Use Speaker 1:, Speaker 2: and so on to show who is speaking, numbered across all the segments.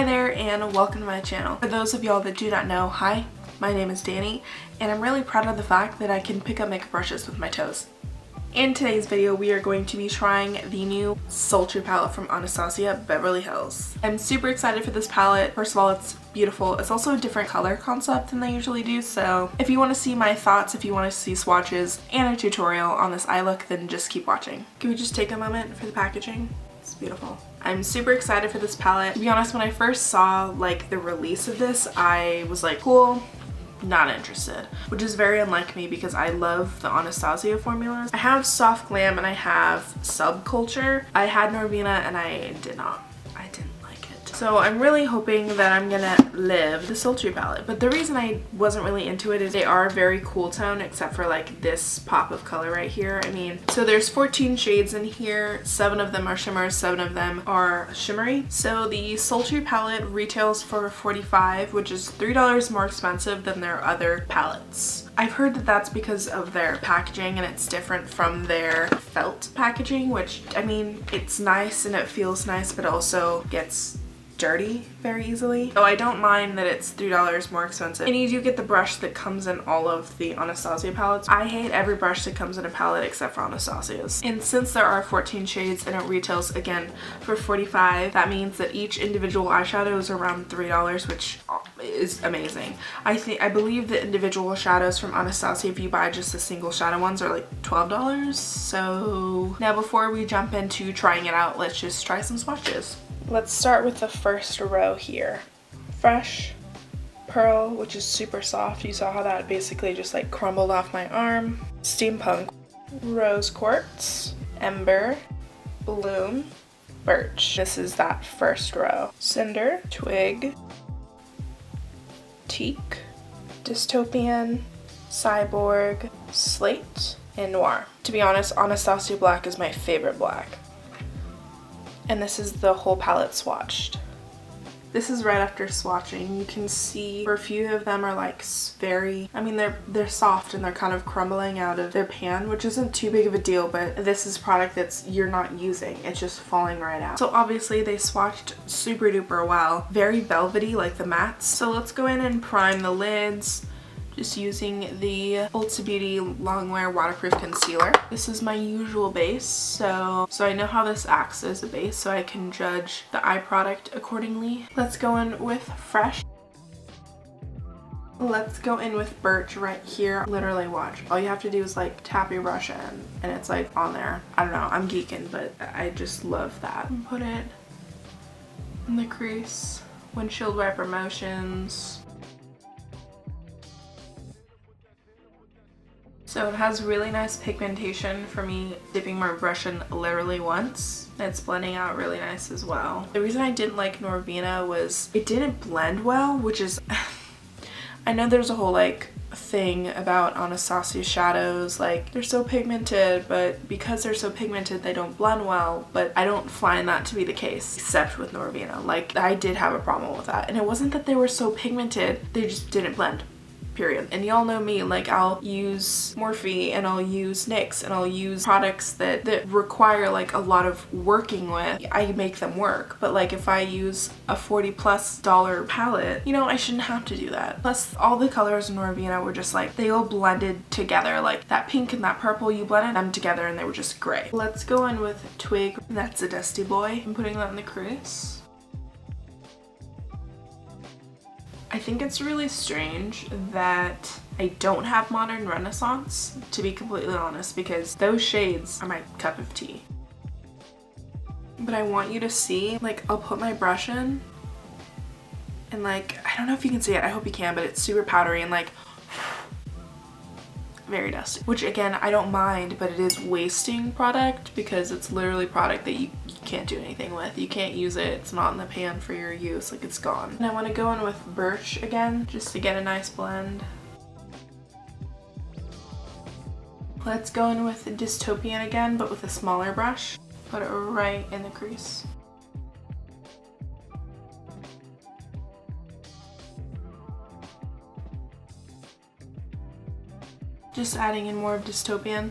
Speaker 1: Hi there and welcome to my channel. For those of y'all that do not know, hi, my name is Danny and I'm really proud of the fact that I can pick up makeup brushes with my toes. In today's video, we are going to be trying the new Sultry palette from Anastasia Beverly Hills. I'm super excited for this palette. First of all, it's beautiful. It's also a different color concept than they usually do, so if you want to see my thoughts, if you want to see swatches and a tutorial on this eye look, then just keep watching. Can we just take a moment for the packaging? It's beautiful. I'm super excited for this palette. To be honest, when I first saw like the release of this, I was like, cool. Not interested, which is very unlike me because I love the Anastasia formulas. I have Soft Glam and I have Subculture. I had Norvina and I didn't like it. So I'm really hoping that I'm gonna live the Sultry palette. But the reason I wasn't really into it is they are very cool tone except for like this pop of color right here. I mean, so there's 14 shades in here. 7 of them are shimmers, 7 of them are shimmery. So the Sultry palette retails for $45, which is $3 more expensive than their other palettes. I've heard that that's because of their packaging and it's different from their felt packaging, which, I mean, it's nice and it feels nice, but also gets dirty very easily. So I don't mind that it's $3 more expensive. And you do get the brush that comes in all of the Anastasia palettes. I hate every brush that comes in a palette except for Anastasia's. And since there are 14 shades and it retails again for $45, that means that each individual eyeshadow is around $3, which is amazing. I believe the individual shadows from Anastasia, if you buy just the single shadow ones, are like $12. So now before we jump into trying it out, let's just try some swatches. Let's start with the first row here. Fresh, Pearl, which is super soft. You saw how that basically just like crumbled off my arm. Steampunk, Rose Quartz, Ember, Bloom, Birch. This is that first row. Cinder, Twig, Teak, Dystopian, Cyborg, Slate, and Noir. To be honest, Anastasia Black is my favorite black. And this is the whole palette swatched. This is right after swatching. You can see for a few of them are like very, I mean they're soft and they're kind of crumbling out of their pan, which isn't too big of a deal, but this is product that's you're not using. It's just falling right out. So obviously they swatched super duper well. Very velvety like the mattes. So let's go in and prime the lids. Just using the Ulta Beauty Longwear Waterproof Concealer. This is my usual base, so I know how this acts as a base, so I can judge the eye product accordingly. Let's go in with Fresh. Let's go in with Birch right here. Literally watch. All you have to do is like tap your brush in and it's like on there. I don't know, I'm geeking, but I just love that. And put it in the crease. Windshield wiper motions. So it has really nice pigmentation for me dipping my brush in literally once. It's blending out really nice as well. The reason I didn't like Norvina was it didn't blend well, which is, I know there's a whole like thing about Anastasia shadows, like they're so pigmented, but because they're so pigmented they don't blend well, but I don't find that to be the case except with Norvina. Like I did have a problem with that, and it wasn't that they were so pigmented, they just didn't blend. Period. And y'all know me, like I'll use Morphe and I'll use NYX and I'll use products that require like a lot of working with. I make them work, but like if I use a $40+ palette, you know, I shouldn't have to do that. Plus all the colors in Norvina were just like, they all blended together. Like that pink and that purple, you blended them together and they were just great. Let's go in with Twig. That's a Dusty Boy. I'm putting that in the crease. I think it's really strange that I don't have Modern Renaissance, to be completely honest, because those shades are my cup of tea. But I want you to see, like I'll put my brush in and like, I don't know if you can see it, I hope you can, but it's super powdery and like very dusty. Which again, I don't mind, but it is wasting product because it's literally product that you can't do anything with. You can't use it. It's not in the pan for your use. Like it's gone. And I want to go in with Birch again just to get a nice blend. Let's go in with Dystopian again, but with a smaller brush. Put it right in the crease. Just adding in more of Dystopian.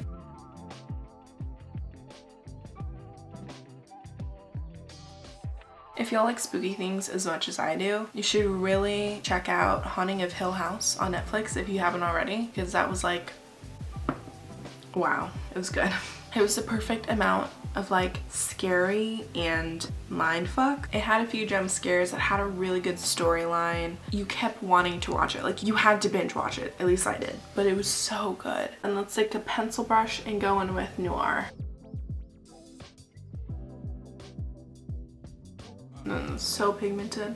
Speaker 1: If if y'all like spooky things as much as I do, you should really check out Haunting of Hill House on Netflix if you haven't already, because that was like, wow, it was good. It was the perfect amount of like scary and mindfuck. It had a few jump scares. It had a really good storyline. You kept wanting to watch it. Like you had to binge watch it. At least I did. But it was so good. And let's take a pencil brush and go in with Noir. And it's so pigmented.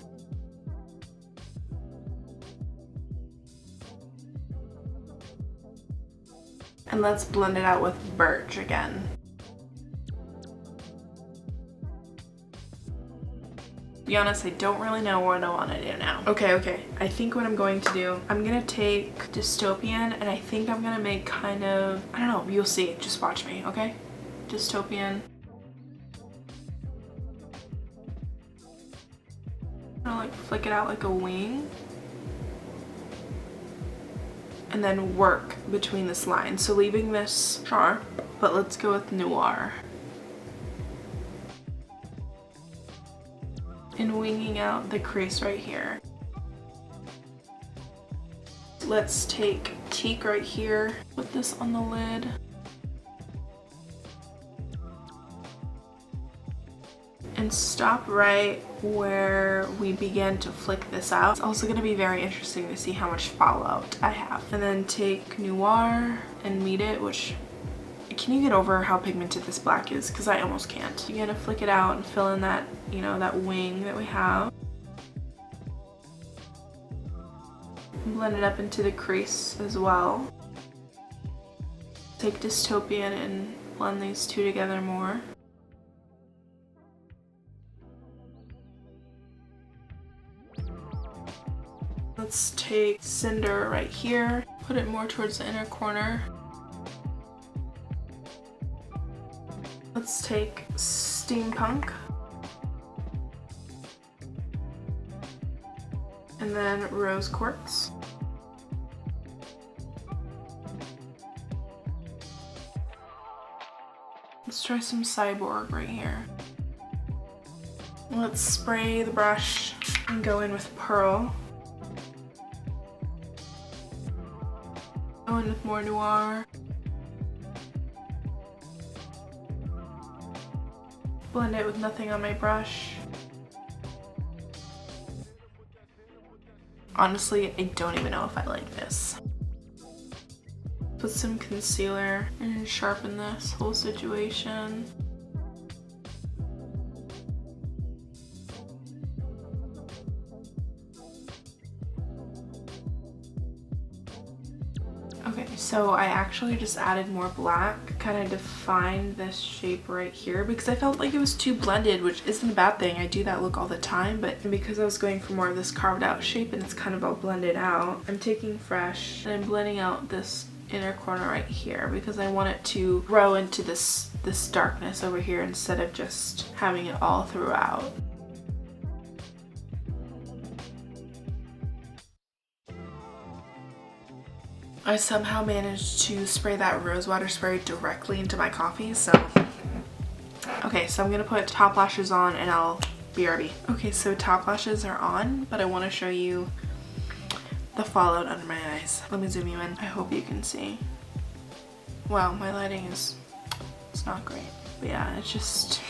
Speaker 1: And let's blend it out with Birch again. To be honest, I don't really know what I want to do now. Okay. I think what I'm going to do, I'm going to take Dystopian and I think I'm going to make kind of, I don't know, you'll see. Just watch me, okay? Dystopian. I'm gonna like flick it out like a wing. And then work between this line. So leaving this sharp, but let's go with Noir. And winging out the crease right here. Let's take Teak right here, put this on the lid. And stop right where we began to flick this out. It's also going to be very interesting to see how much fallout I have. And then take Noir and meet it, which, can you get over how pigmented this black is? Because I almost can't. You're going to flick it out and fill in that, you know, that wing that we have. Blend it up into the crease as well. Take Dystopian and blend these two together more. Let's take Cinder right here, put it more towards the inner corner. Let's take Steampunk. And then Rose Quartz. Let's try some Cyborg right here. Let's spray the brush and go in with Pearl. Go in with more Noir. Blend it with nothing on my brush. Honestly, I don't even know if I like this. Put some concealer and sharpen this whole situation. Okay, so I actually just added more black, kind of defined this shape right here because I felt like it was too blended, which isn't a bad thing. I do that look all the time, but because I was going for more of this carved out shape and it's kind of all blended out, I'm taking Fresh and I'm blending out this inner corner right here because I want it to grow into this darkness over here instead of just having it all throughout. I somehow managed to spray that rose water spray directly into my coffee, so okay, so I'm gonna put top lashes on and I'll BRB. Okay, so top lashes are on, but I want to show you the fallout under my eyes. Let me zoom you in. I hope you can see. Wow, my lighting is, it's not great, but yeah, it's just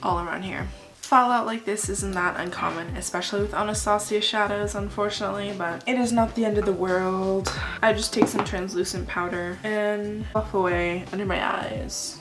Speaker 1: all around here. Fallout like this isn't that uncommon, especially with Anastasia shadows, unfortunately, but it is not the end of the world. I just take some translucent powder and buff away under my eyes.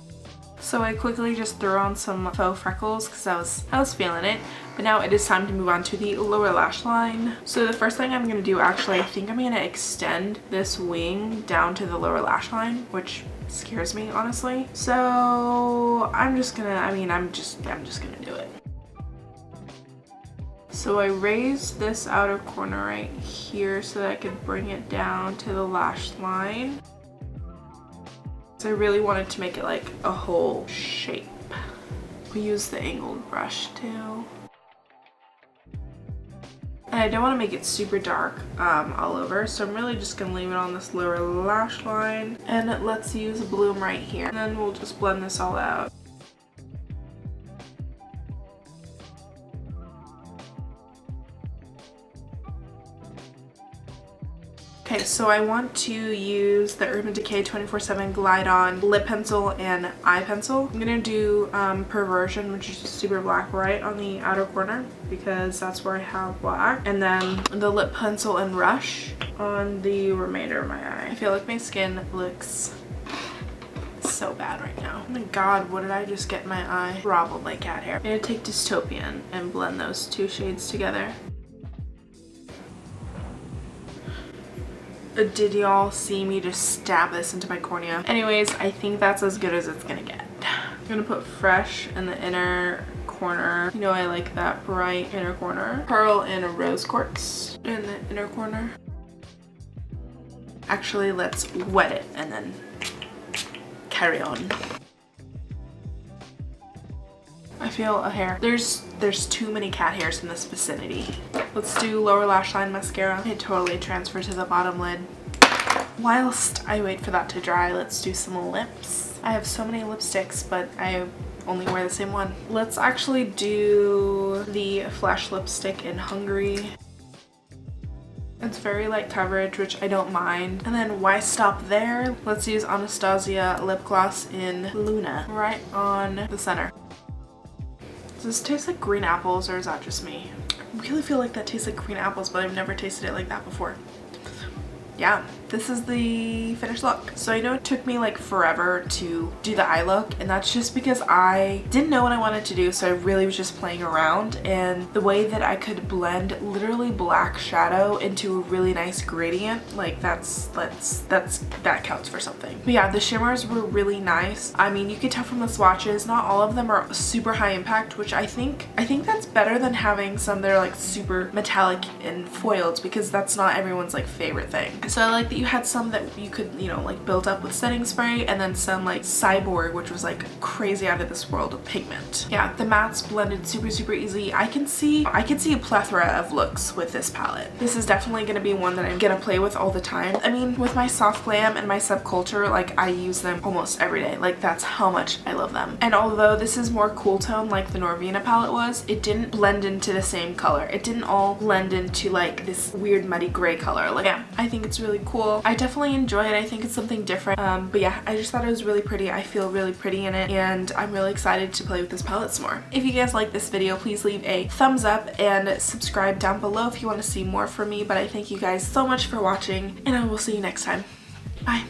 Speaker 1: So I quickly just threw on some faux freckles because I was feeling it. But now it is time to move on to the lower lash line. So the first thing I'm going to do, actually, I think I'm going to extend this wing down to the lower lash line, which scares me, honestly. So I'm just gonna, I'm just gonna do it. So I raised this outer corner right here so that I could bring it down to the lash line. So I really wanted to make it like a whole shape. We use the angled brush too. And I don't want to make it super dark all over, so I'm really just going to leave it on this lower lash line. And let's use a bloom right here. And then we'll just blend this all out. Okay, so I want to use the Urban Decay 24/7 Glide On lip pencil and eye pencil. I'm gonna do Perversion, which is just super black right on the outer corner because that's where I have black. And then the lip pencil and Rush on the remainder of my eye. I feel like my skin looks so bad right now. Oh my god, what did I just get in my eye? Probably cat hair. I'm gonna take Dystopian and blend those two shades together. Did y'all see me just stab this into my cornea? Anyways, I think that's as good as it's gonna get. I'm gonna put Fresh in the inner corner. You know I like that bright inner corner. Pearl and Rose Quartz in the inner corner. Actually, let's wet it and then carry on. I feel a hair. There's too many cat hairs in this vicinity. Let's do lower lash line mascara. It totally transfers to the bottom lid. Whilst I wait for that to dry, let's do some lips. I have so many lipsticks, but I only wear the same one. Let's actually do the Flash lipstick in Hungry. It's very light coverage, which I don't mind. And then why stop there? Let's use Anastasia lip gloss in Luna right on the center. Does this taste like green apples or is that just me? I really feel like that tastes like green apples, but I've never tasted it like that before. Yeah, this is the finished look. So I know it took me like forever to do the eye look, and that's just because I didn't know what I wanted to do, so I really was just playing around, and the way that I could blend literally black shadow into a really nice gradient, like that counts for something. But yeah, the shimmers were really nice. I mean, you could tell from the swatches, not all of them are super high impact, which I think that's better than having some that are like super metallic and foiled, because that's not everyone's like favorite thing. So I like that you had some that you could, you know, like build up with setting spray, and then some like Cyborg, which was like crazy out of this world of pigment. Yeah, the mattes blended super easy. I can see a plethora of looks with this palette. This is definitely gonna be one that I'm gonna play with all the time. I mean, with my soft glam and my subculture, like I use them almost every day. Like that's how much I love them. And although this is more cool tone like the Norvina palette was, it didn't blend into the same color. It didn't all blend into like this weird muddy gray color. Like, yeah, I think it's really cool. I definitely enjoy it. I think it's something different. But yeah, I just thought it was really pretty. I feel really pretty in it, and I'm really excited to play with this palette some more. If you guys like this video, please leave a thumbs up and subscribe down below if you want to see more from me. But I thank you guys so much for watching, and I will see you next time. Bye.